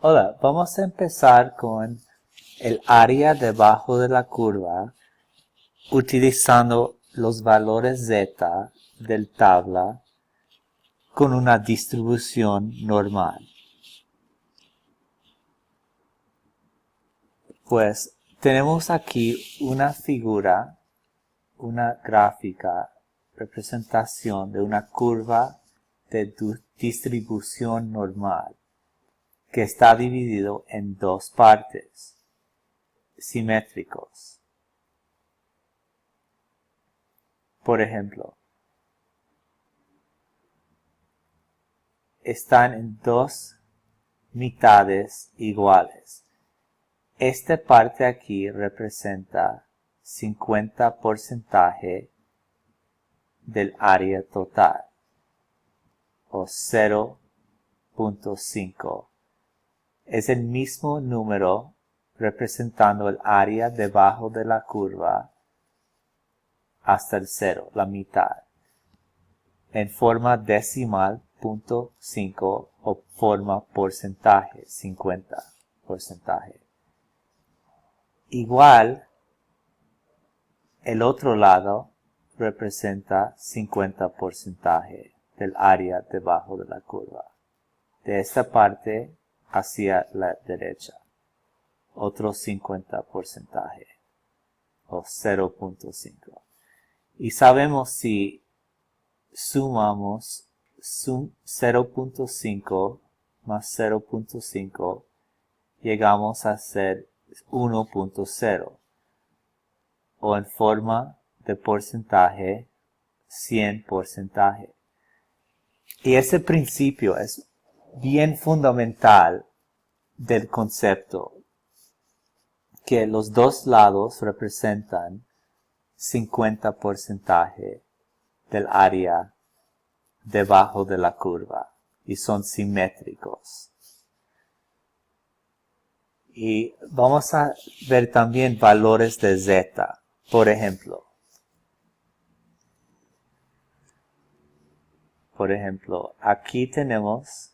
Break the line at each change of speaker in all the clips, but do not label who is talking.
Hola, vamos a empezar con el área debajo de la curva utilizando los valores z del tabla con una distribución normal. Pues tenemos aquí una figura, una gráfica, representación de una curva de distribución normal que está dividido en dos partes simétricos. Por ejemplo, están en dos mitades iguales. Esta parte aquí representa 50% del área total, o 0.5. Es el mismo número representando el área debajo de la curva hasta el 0, la mitad, en forma decimal, 0.5 o forma porcentaje, 50%. Igual, el otro lado representa 50% del área debajo de la curva. De esta parte hacia la derecha, otro 50% o 0.5. Y sabemos si sumamos 0.5 más 0.5, llegamos a ser 1.0, o en forma de porcentaje, 100%. Y ese principio es bien fundamental del concepto, que los dos lados representan 50% del área debajo de la curva y son simétricos. Y vamos a ver también valores de z. Por ejemplo, aquí tenemos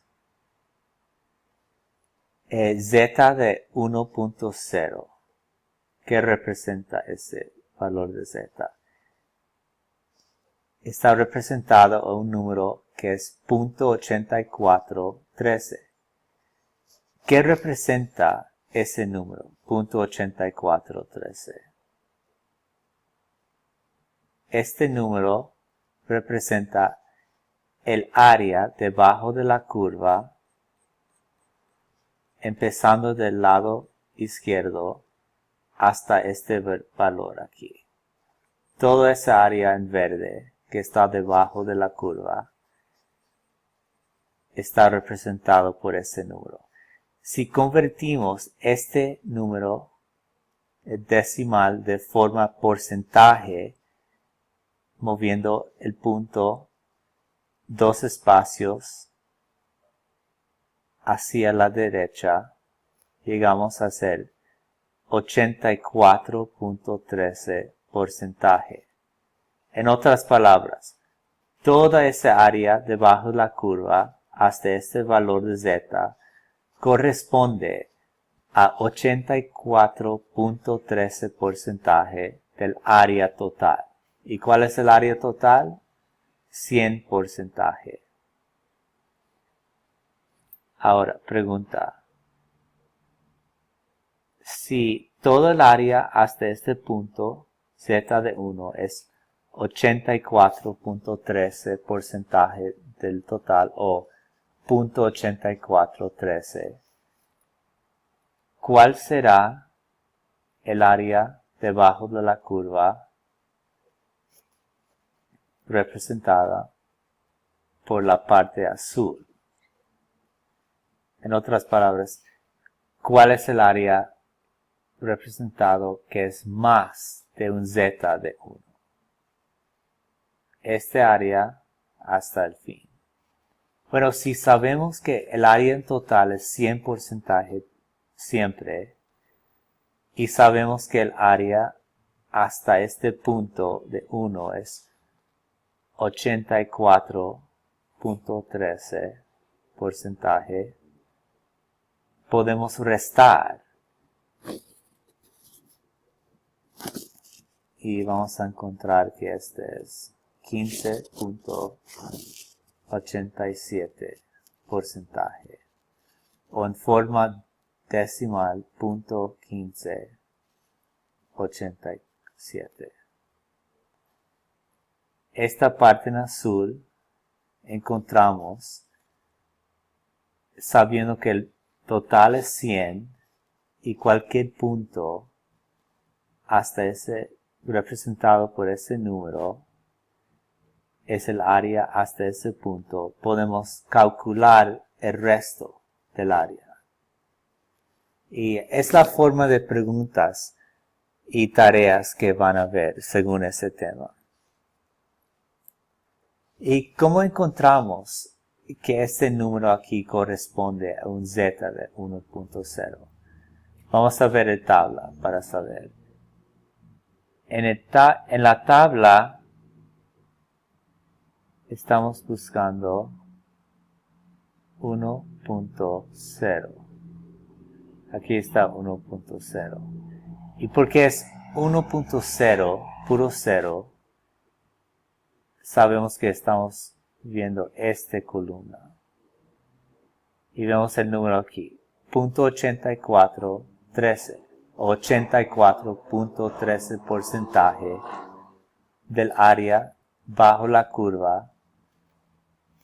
z de 1.0. ¿Qué representa ese valor de z? Está representado a un número que es 0.8413. ¿Qué representa ese número, 0.8413? Este número representa el área debajo de la curva, empezando del lado izquierdo hasta este valor aquí. Toda esa área en verde que está debajo de la curva está representado por ese número. Si convertimos este número decimal de forma porcentaje, moviendo el punto dos espacios hacia la derecha, llegamos a ser 84.13%. En otras palabras, toda esa área debajo de la curva hasta este valor de z corresponde a 84.13% del área total. ¿Y cuál es el área total? 100%. Ahora, pregunta. Si todo el área hasta este punto, z de 1, es 84.13% del total o 0.8413, ¿cuál será el área debajo de la curva representada por la parte azul? En otras palabras, ¿cuál es el área representado que es más de un z de 1? Este área hasta el fin. Bueno, si sabemos que el área en total es 100% siempre, y sabemos que el área hasta este punto de 1 es 84.13%, podemos restar. Y vamos a encontrar que este es 15.87%. O en forma decimal, 0.1587. Esta parte en azul encontramos sabiendo que el total es 100 y cualquier punto hasta ese representado por ese número es el área hasta ese punto. Podemos calcular el resto del área. Y es la forma de preguntas y tareas que van a ver según ese tema. ¿Y cómo encontramos que este número aquí corresponde a un z de 1.0? Vamos a ver el tabla para saber. En la tabla estamos buscando 1.0. Aquí está 1.0. Y porque es 1.0, puro cero, sabemos que estamos viendo esta columna. Y vemos el número aquí, 0.8413, 84.13% del área bajo la curva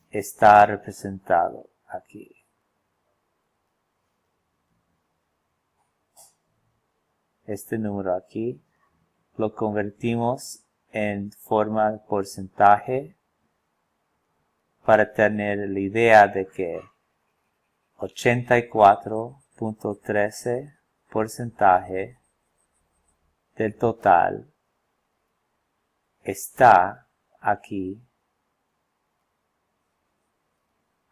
está representado aquí. Este número aquí lo convertimos en forma de porcentaje para tener la idea de que 84.13% del total está aquí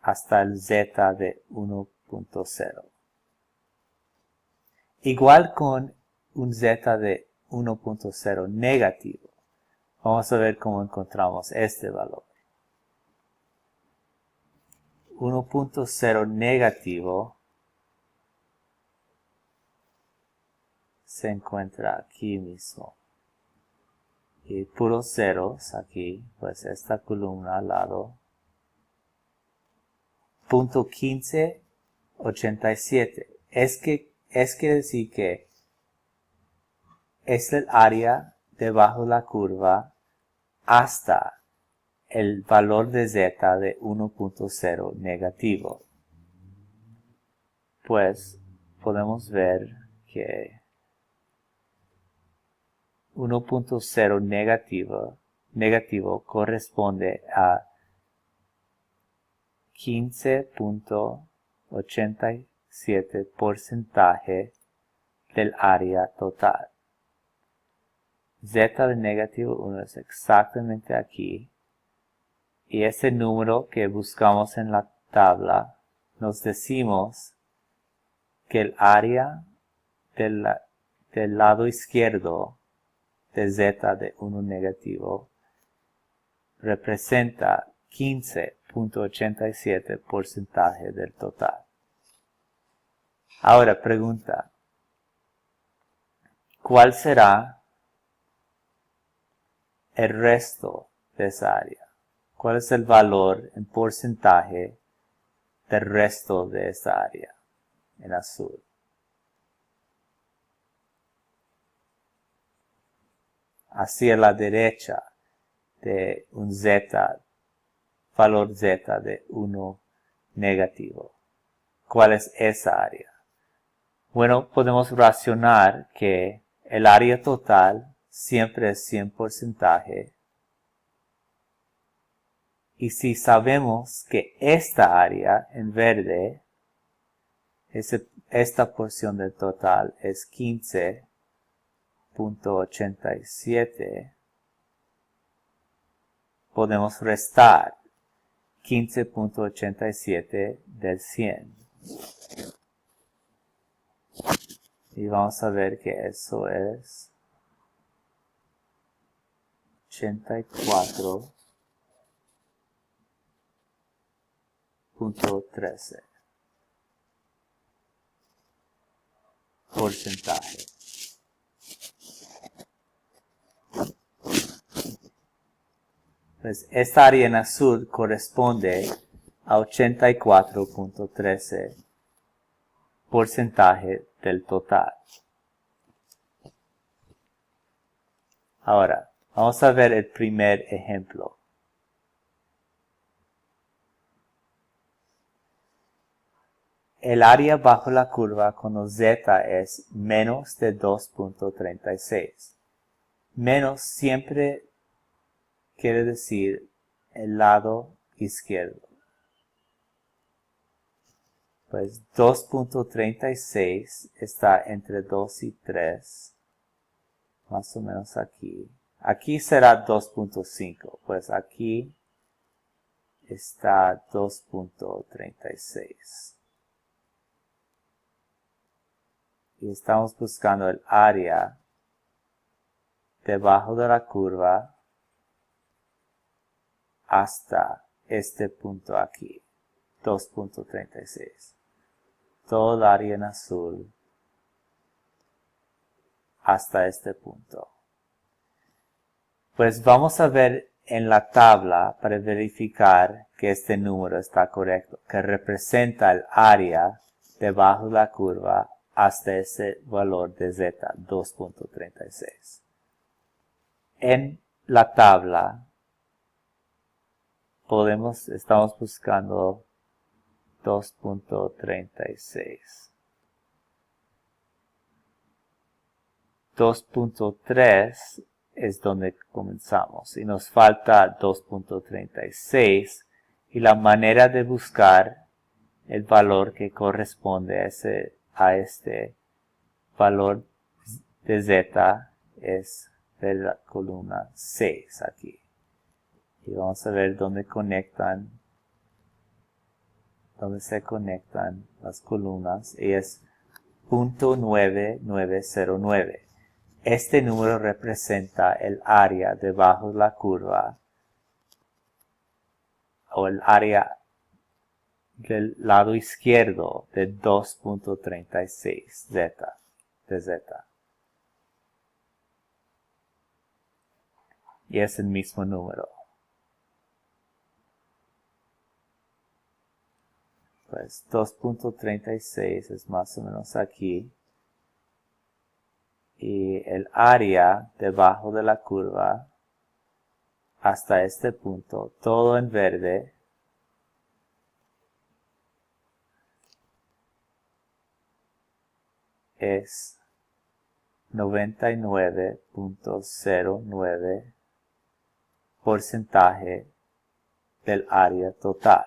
hasta el z de 1.0. Igual con un z de 1.0 negativo. Vamos a ver cómo encontramos este valor. 1.0 negativo se encuentra aquí mismo. Y puros ceros aquí, pues esta columna al lado. 0.1587. Es que decir que es el área debajo de la curva hasta el valor de z de 1.0 negativo. Pues podemos ver que 1.0 negativo corresponde a 15.87% del área total. Z de negativo 1 es exactamente aquí. Y ese número que buscamos en la tabla, nos decimos que el área del lado izquierdo de z de 1 negativo representa 15.87% del total. Ahora pregunta, ¿cuál será el resto de esa área? ¿Cuál es el valor en porcentaje del resto de esa área en azul? Hacia la derecha de un z, valor z de 1 negativo. ¿Cuál es esa área? Bueno, podemos racionar que el área total siempre es 100%. Y si sabemos que esta área en verde, esta porción del total es 15.87, podemos restar 15.87 del 100. Y vamos a ver que eso es 84.13. porcentaje. Pues esta área en azul corresponde a 84.13% del total. Ahora, vamos a ver el primer ejemplo. El área bajo la curva cuando z es menos de 2.36. Menos siempre quiere decir el lado izquierdo. Pues 2.36 está entre 2 y 3. Más o menos aquí. Aquí será 2.5. Pues aquí está 2.36. Y estamos buscando el área debajo de la curva hasta este punto aquí, 2.36. Todo el área en azul hasta este punto. Pues vamos a ver en la tabla para verificar que este número está correcto, que representa el área debajo de la curva hasta ese valor de z, 2.36. En la tabla estamos buscando 2.36. 2.3 es donde comenzamos y nos falta 2.36 y la manera de buscar el valor que corresponde a este valor de z es ver la columna 6 aquí. Y vamos a ver dónde se conectan las columnas y es 0.9909. Este número representa el área debajo de la curva o el área del lado izquierdo de 2.36 de z. Y es el mismo número. Pues 2.36 es más o menos aquí. Y el área debajo de la curva hasta este punto, todo en verde, es 99.09% del área total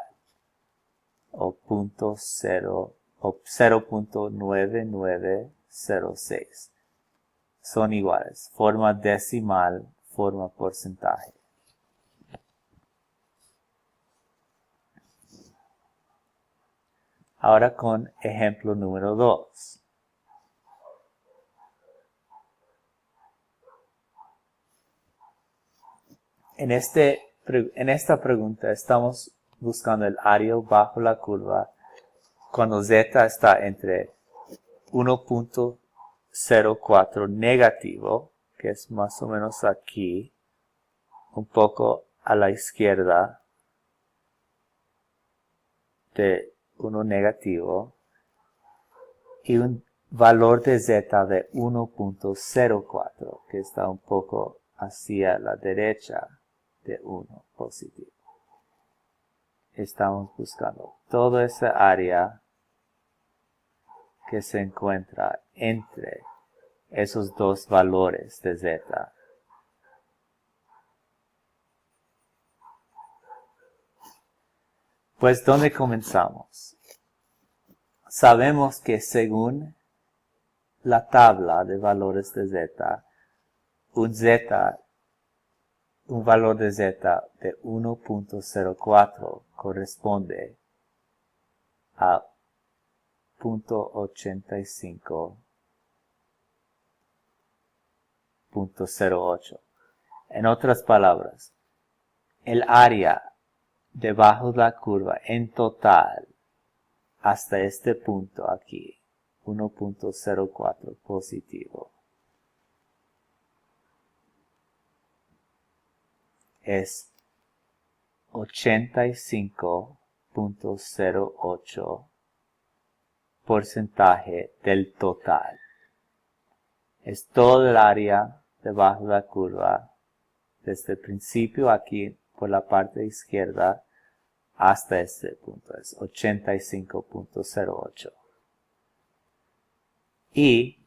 o 0.9906. Son iguales, forma decimal, forma porcentaje. Ahora con ejemplo número 2. En esta pregunta estamos buscando el área bajo la curva cuando z está entre 1.04 negativo, que es más o menos aquí, un poco a la izquierda de 1 negativo, y un valor de z de 1.04, que está un poco hacia la derecha de 1 positivo. Estamos buscando toda esa área que se encuentra entre esos dos valores de z. Pues, ¿dónde comenzamos? Sabemos que según la tabla de valores de z, un valor de z de 1.04 corresponde a 0.85.08. En otras palabras, el área debajo de la curva en total hasta este punto aquí, 1.04 positivo. Es 85.08% del total. Es todo el área debajo de la curva, desde el principio aquí por la parte izquierda hasta este punto, es 85.08. Y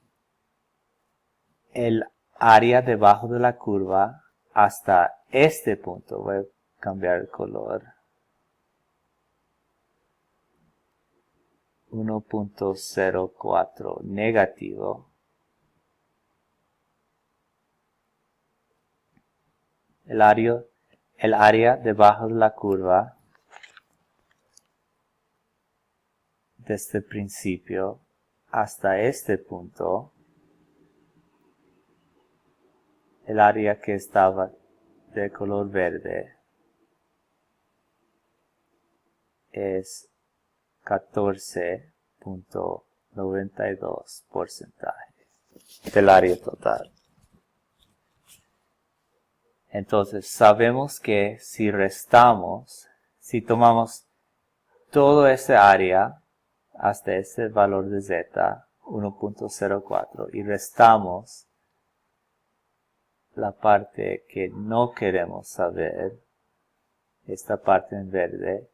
el área debajo de la curva hasta este punto, voy a cambiar el color, 1.04 negativo, el área debajo de la curva desde el principio hasta este punto, el área que estaba de color verde es 14.92% del área total. Entonces sabemos que si tomamos todo ese área hasta ese valor de z, 1.04, y restamos la parte que no queremos saber, esta parte en verde,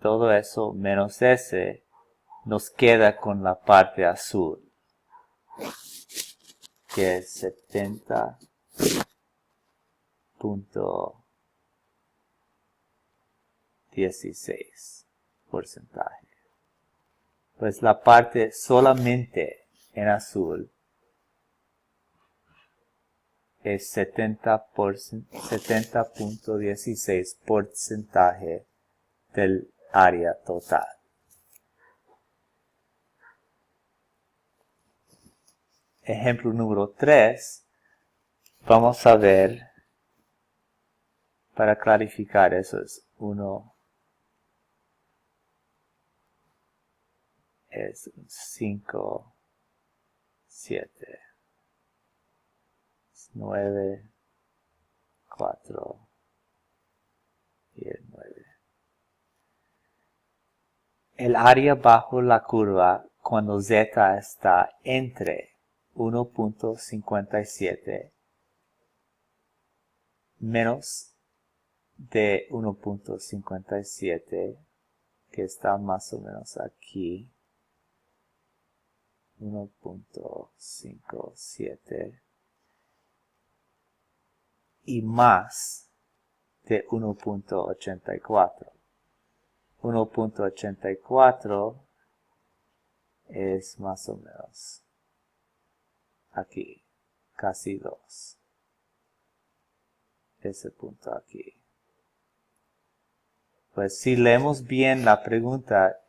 todo eso menos ese nos queda con la parte azul, que es 70.16%. Pues la parte solamente en azul es 70.16% del área total. Ejemplo número 3, vamos a ver, para clarificar eso es 5, 7, 9, 4 y el 9. El área bajo la curva cuando z está entre 1.57 menos de 1.57, que está más o menos aquí, 1.57, y más de 1.84. 1.84 es más o menos aquí, casi 2. Ese punto aquí. Pues si leemos bien la pregunta,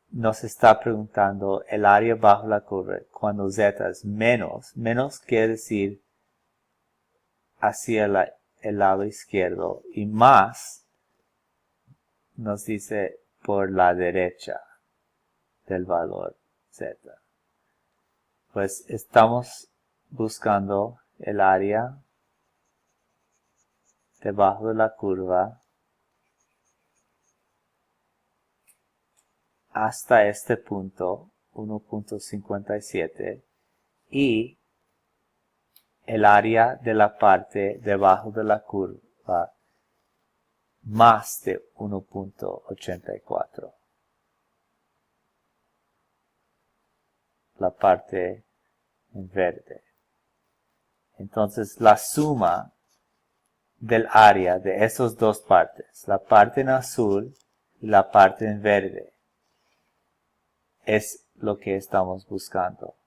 nos está preguntando el área bajo la curva cuando z es menos. Menos quiere decir hacia el lado izquierdo, y más nos dice por la derecha del valor z. Pues estamos buscando el área debajo de la curva hasta este punto, 1.57, y el área de la parte debajo de la curva más de 1.84. La parte en verde. Entonces la suma del área de esas dos partes, la parte en azul y la parte en verde, es lo que estamos buscando.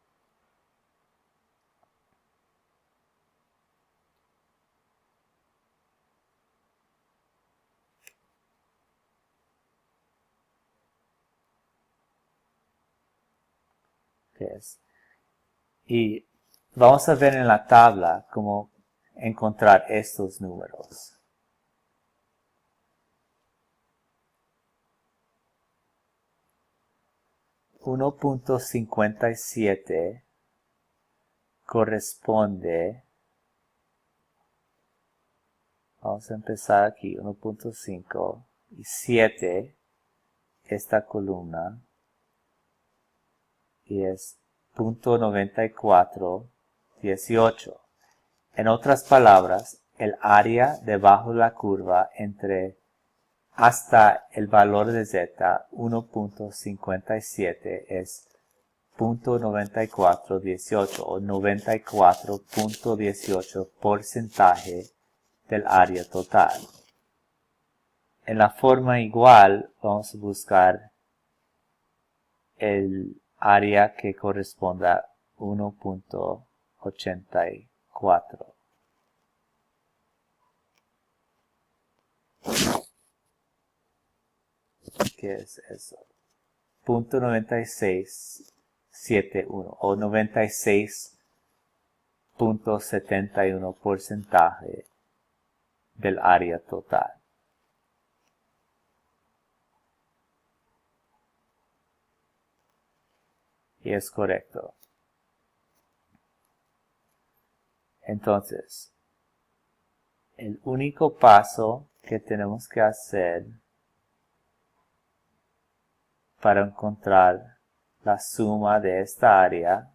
Y vamos a ver en la tabla cómo encontrar estos números. 1.57 corresponde, vamos a empezar aquí, 1.5 y 7, esta columna, y es 0.9418. En otras palabras, el área debajo de la curva entre hasta el valor de z, 1.57, es 0.9418 o 94.18% del área total. En la forma igual, vamos a buscar el área que corresponda a 1.84. ¿Qué es eso? 0.9671 o 96.71% del área total. Y es correcto. Entonces, el único paso que tenemos que hacer para encontrar la suma de esta área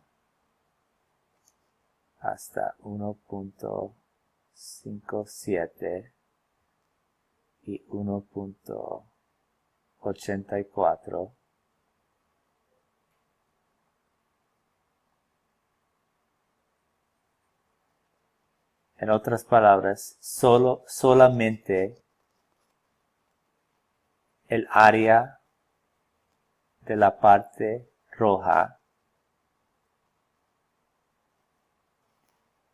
hasta 1.57 y 1.84 en otras palabras, solamente el área de la parte roja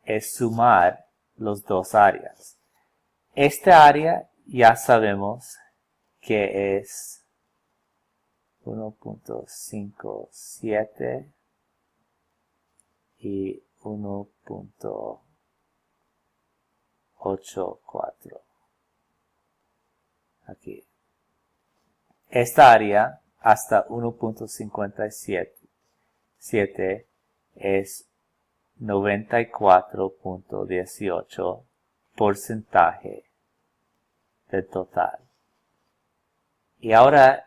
es sumar los dos áreas. Este área ya sabemos que es 1.57 y 1.84. Aquí. Esta área hasta 1.57 es 94.18% del total. Y ahora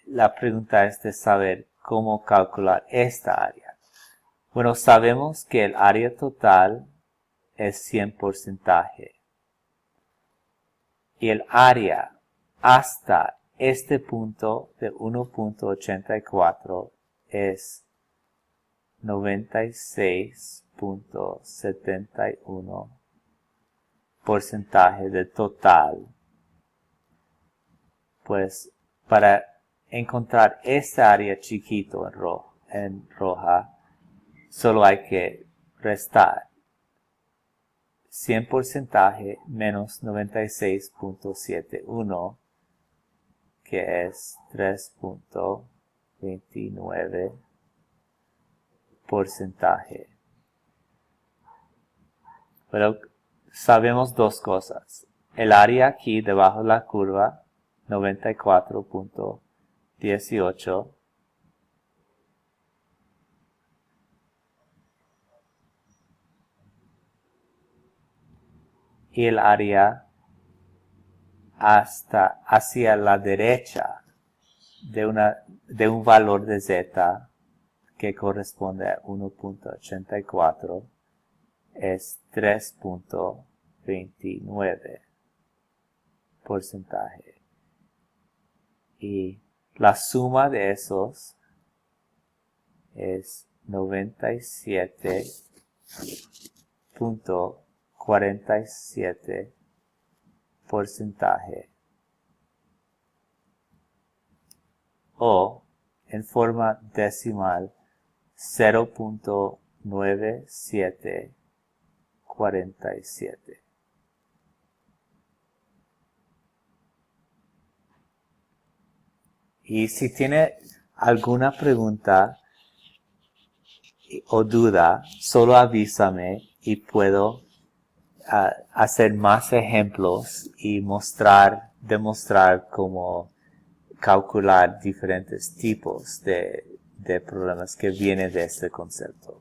la pregunta es de saber cómo calcular esta área. Bueno, sabemos que el área total es 100%. Y el área hasta este punto de 1.84 es 96.71% del total. Pues para encontrar esta área chiquito en roja, solo hay que restar 100% menos 96.71, que es 3.29%. Pero sabemos dos cosas. El área aquí debajo de la curva, 94.18, y el área hacia la derecha de un valor de z que corresponde a 1.84 es 3.29%. Y la suma de esos es 97.47%. O, en forma decimal, 0.9747. Y si tiene alguna pregunta o duda, solo avísame y puedo hacer más ejemplos y demostrar cómo calcular diferentes tipos de problemas que vienen de este concepto.